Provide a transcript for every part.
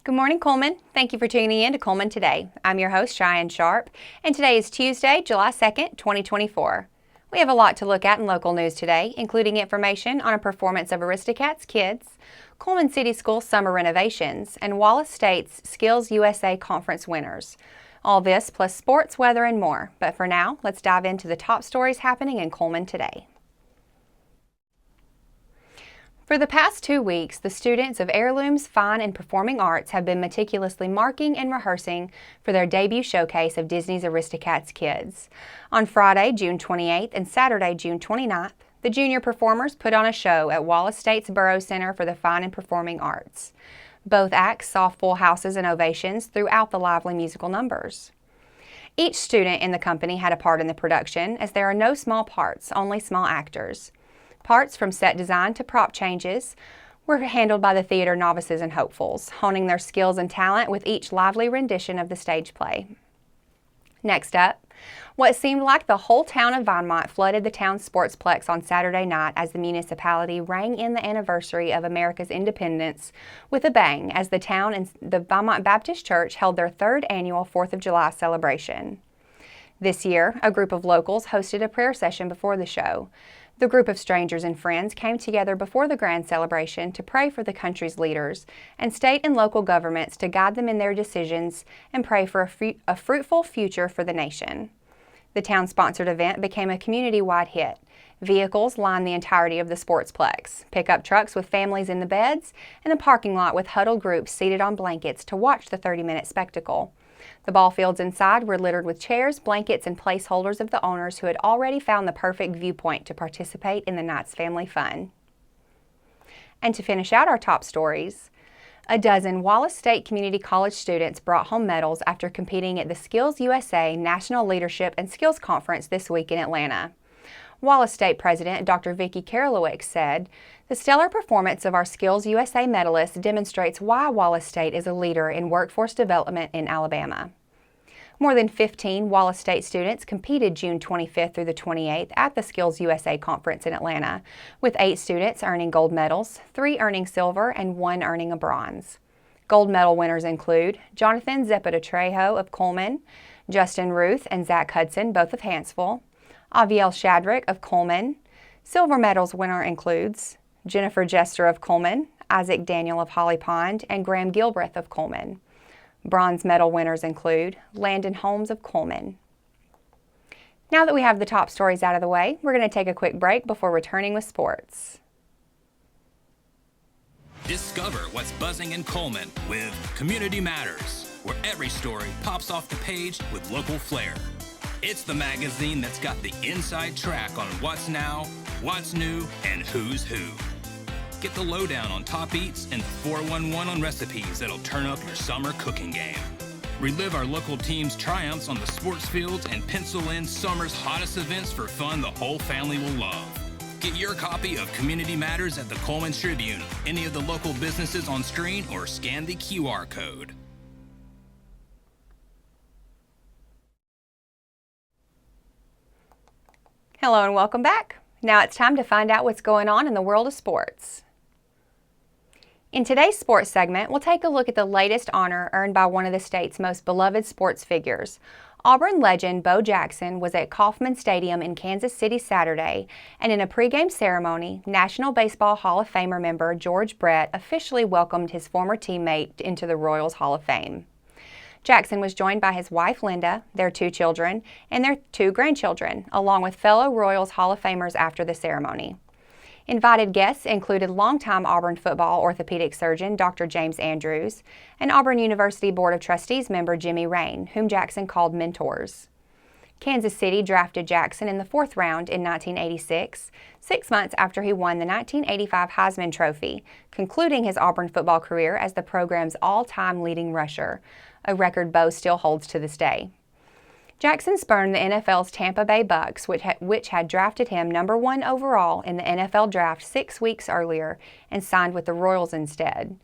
Good morning, Cullman. Thank you for tuning in to Cullman Today. I'm your host, Cheyenne Sharp, and today is Tuesday, July 2nd, 2024. We have a lot to look at in local news today, including information on a performance of Aristocats kids, Cullman City School summer renovations, and Wallace State's Skills USA Conference winners. All this plus sports, weather, and more. But for now, let's dive into the top stories happening in Cullman today. For the past 2 weeks, the students of Heirlooms, Fine, and Performing Arts have been meticulously marking and rehearsing for their debut showcase of Disney's Aristocats kids. On Friday, June 28th and Saturday, June 29th, the junior performers put on a show at Wallace State's Borough Center for the Fine and Performing Arts. Both acts saw full houses and ovations throughout the lively musical numbers. Each student in the company had a part in the production, as there are no small parts, only small actors. Parts from set design to prop changes were handled by the theater novices and hopefuls, honing their skills and talent with each lively rendition of the stage play. Next up, what seemed like the whole town of Vinemont flooded the town's sportsplex on Saturday night as the municipality rang in the anniversary of America's independence with a bang as the town and the Vinemont Baptist Church held their third annual 4th of July celebration. This year, a group of locals hosted a prayer session before the show. The group of strangers and friends came together before the grand celebration to pray for the country's leaders and state and local governments to guide them in their decisions and pray for a fruitful future for the nation. The town-sponsored event became a community-wide hit. Vehicles lined the entirety of the sportsplex, pickup trucks with families in the beds, and a parking lot with huddled groups seated on blankets to watch the 30-minute spectacle. The ball fields inside were littered with chairs, blankets, and placeholders of the owners who had already found the perfect viewpoint to participate in the night's family fun. And to finish out our top stories, a dozen Wallace State Community College students brought home medals after competing at the Skills USA National Leadership and Skills Conference this week in Atlanta. Wallace State President Dr. Vicki Karolowicz said, "The stellar performance of our Skills USA medalists demonstrates why Wallace State is a leader in workforce development in Alabama." More than 15 Wallace State students competed June 25th through the 28th at the Skills USA Conference in Atlanta, with 8 students earning gold medals, 3 earning silver, and 1 earning a bronze. Gold medal winners include Jonathan Zepeda-Trejo of Cullman, Justin Ruth and Zach Hudson, both of Hanceville, Aviel Shadrick of Cullman. Silver medals winner includes Jennifer Jester of Cullman, Isaac Daniel of Holly Pond, and Graham Gilbreth of Cullman. Bronze medal winners include Landon Holmes of Cullman. Now that we have the top stories out of the way, we're going to take a quick break before returning with sports. Discover what's buzzing in Cullman with Community Matters, where every story pops off the page with local flair. It's the magazine that's got the inside track on what's now, what's new, and who's who. Get the lowdown on top eats and the 411 on recipes that'll turn up your summer cooking game. Relive our local team's triumphs on the sports fields and pencil in summer's hottest events for fun the whole family will love. Get your copy of Community Matters at the Cullman Tribune, any of the local businesses on screen, or scan the QR code. Hello and welcome back. Now it's time to find out what's going on in the world of sports. In today's sports segment, we'll take a look at the latest honor earned by one of the state's most beloved sports figures. Auburn legend Bo Jackson was at Kauffman Stadium in Kansas City Saturday, and in a pregame ceremony, National Baseball Hall of Famer member George Brett officially welcomed his former teammate into the Royals Hall of Fame. Jackson was joined by his wife Linda, their 2 children, and their 2 grandchildren, along with fellow Royals Hall of Famers after the ceremony. Invited guests included longtime Auburn football orthopedic surgeon Dr. James Andrews and Auburn University Board of Trustees member Jimmy Rain, whom Jackson called mentors. Kansas City drafted Jackson in the 4th round in 1986, 6 months after he won the 1985 Heisman Trophy, concluding his Auburn football career as the program's all-time leading rusher, a record Bo still holds to this day. Jackson spurned the NFL's Tampa Bay Bucks, which had drafted him number 1 overall in the NFL draft 6 weeks earlier and signed with the Royals instead.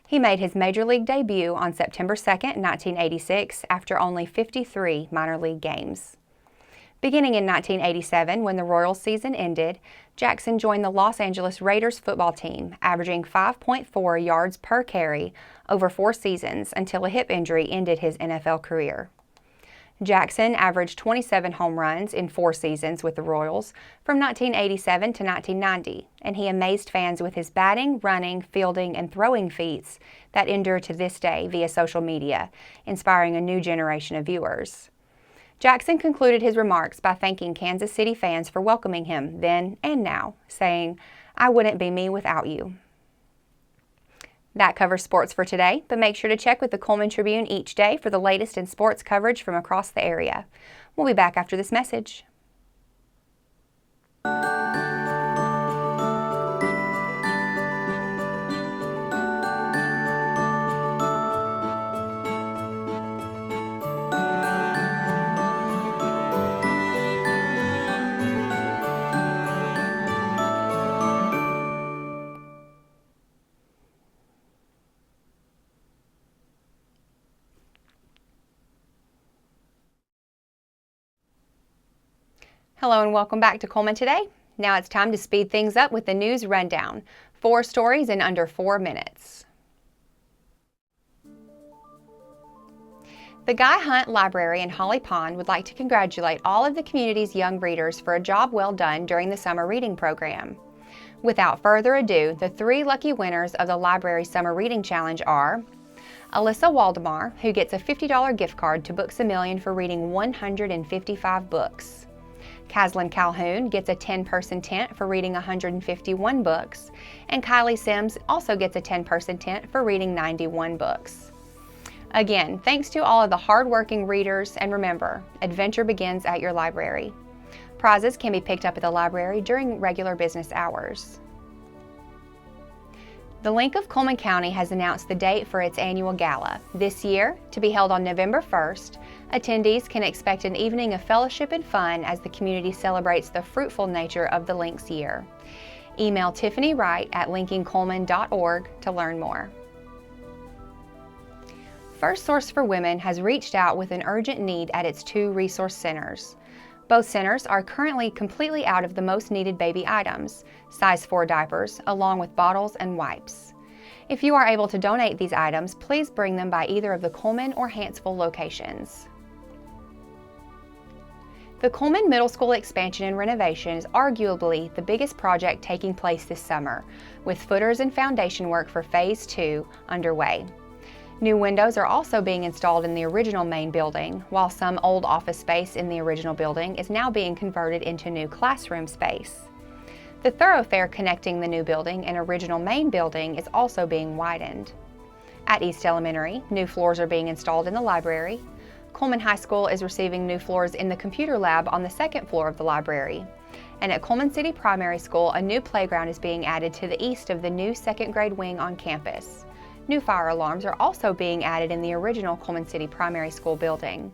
He made his major league debut on September 2, 1986, after only 53 minor league games. Beginning in 1987, when the Royals season ended, Jackson joined the Los Angeles Raiders football team, averaging 5.4 yards per carry over 4 seasons until a hip injury ended his NFL career. Jackson averaged 27 home runs in 4 seasons with the Royals from 1987 to 1990, and he amazed fans with his batting, running, fielding, and throwing feats that endure to this day via social media, inspiring a new generation of viewers. Jackson concluded his remarks by thanking Kansas City fans for welcoming him then and now, saying, "I wouldn't be me without you." That covers sports for today, but make sure to check with the Cullman Tribune each day for the latest in sports coverage from across the area. We'll be back after this message. Hello and welcome back to Cullman Today. Now it's time to speed things up with the news rundown. 4 stories in under 4 minutes. The Guy Hunt Library in Holly Pond would like to congratulate all of the community's young readers for a job well done during the summer reading program. Without further ado, the 3 lucky winners of the library summer reading challenge are Alyssa Waldemar, who gets a $50 gift card to Books A Million for reading 155 books. Caslin Calhoun gets a 10-person tent for reading 151 books, and Kylie Sims also gets a 10-person tent for reading 91 books. Again, thanks to all of the hard-working readers, and remember, adventure begins at your library. Prizes can be picked up at the library during regular business hours. The Link of Cullman County has announced the date for its annual gala. This year, to be held on November 1st, attendees can expect an evening of fellowship and fun as the community celebrates the fruitful nature of the Link's year. Email Tiffany Wright at linkingcullman.org to learn more. First Source for Women has reached out with an urgent need at its 2 resource centers. Both centers are currently completely out of the most needed baby items, size 4 diapers, along with bottles and wipes. If you are able to donate these items, please bring them by either of the Cullman or Hanceville locations. The Cullman Middle School expansion and renovation is arguably the biggest project taking place this summer, with footers and foundation work for Phase 2 underway. New windows are also being installed in the original main building, while some old office space in the original building is now being converted into new classroom space. The thoroughfare connecting the new building and original main building is also being widened. At East Elementary, new floors are being installed in the library. Cullman High School is receiving new floors in the computer lab on the 2nd floor of the library. And at Cullman City Primary School, a new playground is being added to the east of the new 2nd grade wing on campus. New fire alarms are also being added in the original Cullman City Primary School building.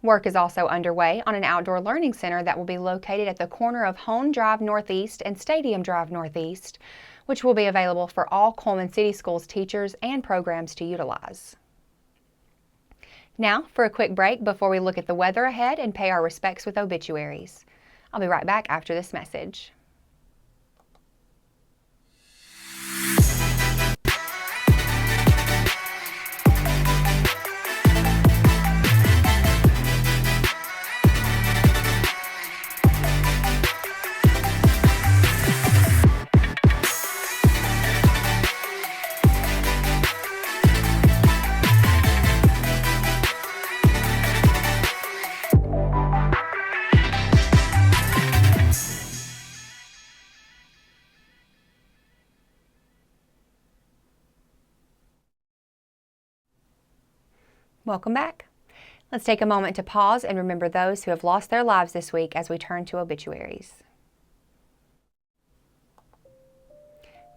Work is also underway on an outdoor learning center that will be located at the corner of Hone Drive Northeast and Stadium Drive Northeast, which will be available for all Cullman City Schools teachers and programs to utilize. Now for a quick break before we look at the weather ahead and pay our respects with obituaries. I'll be right back after this message. Welcome back. Let's take a moment to pause and remember those who have lost their lives this week as we turn to obituaries.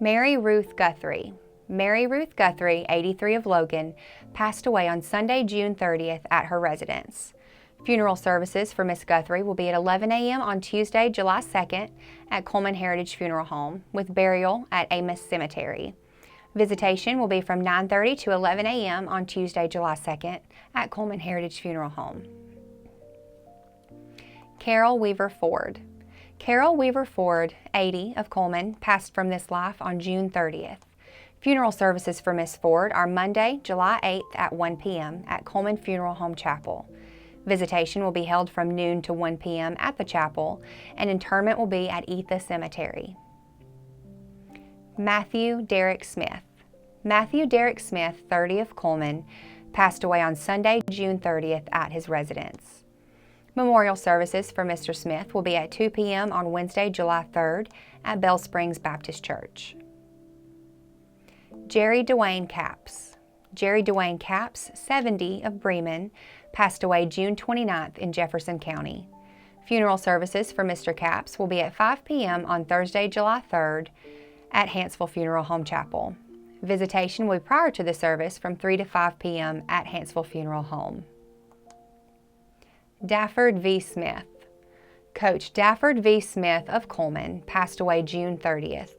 Mary Ruth Guthrie. Mary Ruth Guthrie, 83 of Logan, passed away on Sunday, June 30th at her residence. Funeral services for Miss Guthrie will be at 11 a.m. on Tuesday, July 2nd at Cullman Heritage Funeral Home, with burial at Amos Cemetery. Visitation will be from 9:30 to 11 a.m. on Tuesday, July 2nd at Cullman Heritage Funeral Home. Carol Weaver Ford. Carol Weaver Ford, 80, of Cullman, passed from this life on June 30th. Funeral services for Miss Ford are Monday, July 8th at 1 p.m. at Cullman Funeral Home Chapel. Visitation will be held from noon to 1 p.m. at the chapel, and interment will be at Etha Cemetery. Matthew Derrick Smith. Matthew Derrick Smith, 30, of Cullman, passed away on Sunday, June 30th at his residence. Memorial services for Mr. Smith will be at 2 p.m. on Wednesday, July 3rd at Bell Springs Baptist Church. Jerry Dwayne Capps. Jerry Dwayne Capps, 70, of Bremen, passed away June 29th in Jefferson County. Funeral services for Mr. Capps will be at 5 p.m. on Thursday, July 3rd at Hanceville Funeral Home Chapel. Visitation will be prior to the service from 3 to 5 p.m. at Hanceville Funeral Home. Dafford V. Smith. Coach Dafford V. Smith of Cullman passed away June 30th.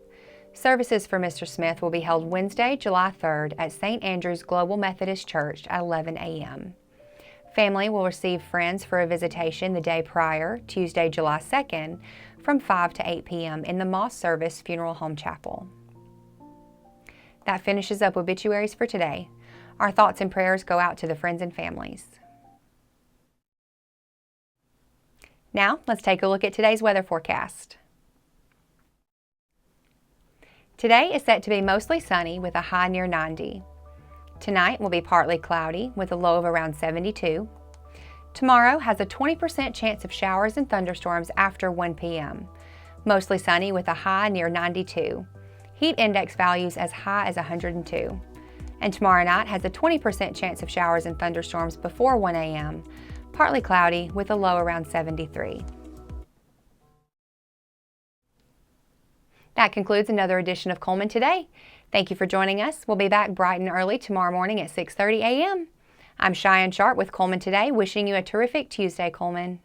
Services for Mr. Smith will be held Wednesday, July 3rd at St. Andrew's Global Methodist Church at 11 a.m. Family will receive friends for a visitation the day prior, Tuesday, July 2nd, from 5 to 8 p.m. in the Moss Service Funeral Home Chapel. That finishes up obituaries for today. Our thoughts and prayers go out to the friends and families. Now, let's take a look at today's weather forecast. Today is set to be mostly sunny with a high near 90. Tonight will be partly cloudy with a low of around 72. Tomorrow has a 20% chance of showers and thunderstorms after 1 p.m. Mostly sunny with a high near 92. Heat index values as high as 102. And tomorrow night has a 20% chance of showers and thunderstorms before 1 a.m. Partly cloudy with a low around 73. That concludes another edition of Cullman Today. Thank you for joining us. We'll be back bright and early tomorrow morning at 6:30 a.m. I'm Cheyenne Sharp with Cullman Today, wishing you a terrific Tuesday, Cullman.